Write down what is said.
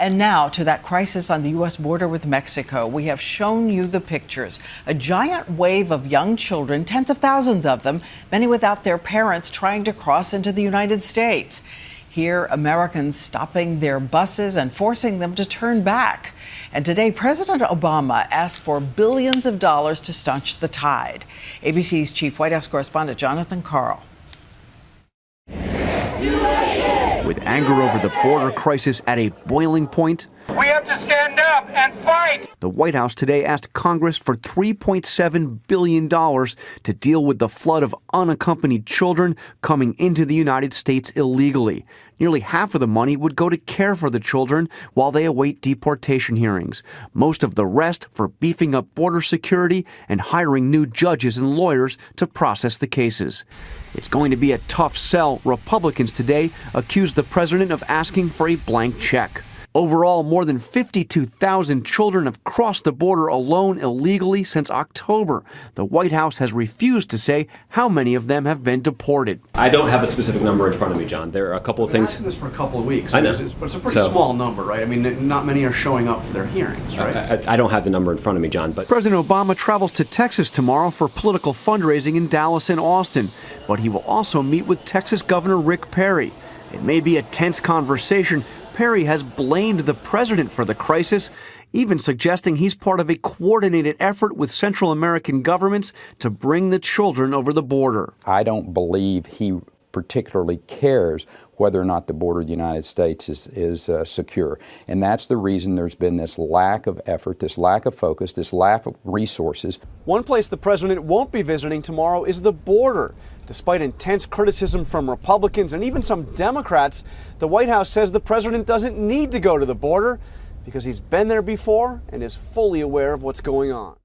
And now to that crisis on the U.S. border with Mexico. We have shown you the pictures. A giant wave of young children, tens of thousands of them, many without their parents, trying to cross into the United States. Here, Americans stopping their buses and forcing them to turn back. And today, President Obama asked for billions of dollars to staunch the tide. ABC's chief White House correspondent Jonathan Karl. With anger over the border crisis at a boiling point, we have to stand up and fight. The White House today asked Congress for $3.7 billion to deal with the flood of unaccompanied children coming into the United States illegally. Nearly half of the money would go to care for the children while they await deportation hearings. Most of the rest for beefing up border security and hiring new judges and lawyers to process the cases. It's going to be a tough sell. Republicans today accuse the president of asking for a blank check. Overall, more than 52,000 children have crossed the border alone illegally since October. The White House has refused to say how many of them have been deported. I don't have a specific number in front of me, John. There are a couple of things. I've been asking this for a couple of weeks. I know. But it's a pretty small number, right? I mean, not many are showing up for their hearings, right? I don't have the number in front of me, John. But President Obama travels to Texas tomorrow for political fundraising in Dallas and Austin. But he will also meet with Texas Governor Rick Perry. It may be a tense conversation. Perry has blamed the president for the crisis, even suggesting he's part of a coordinated effort with Central American governments to bring the children over the border. I don't believe he particularly cares whether or not the border of the United States is secure. And that's the reason there's been this lack of effort, this lack of focus, this lack of resources. One place the president won't be visiting tomorrow is the border. Despite intense criticism from Republicans and even some Democrats, the White House says the president doesn't need to go to the border because he's been there before and is fully aware of what's going on.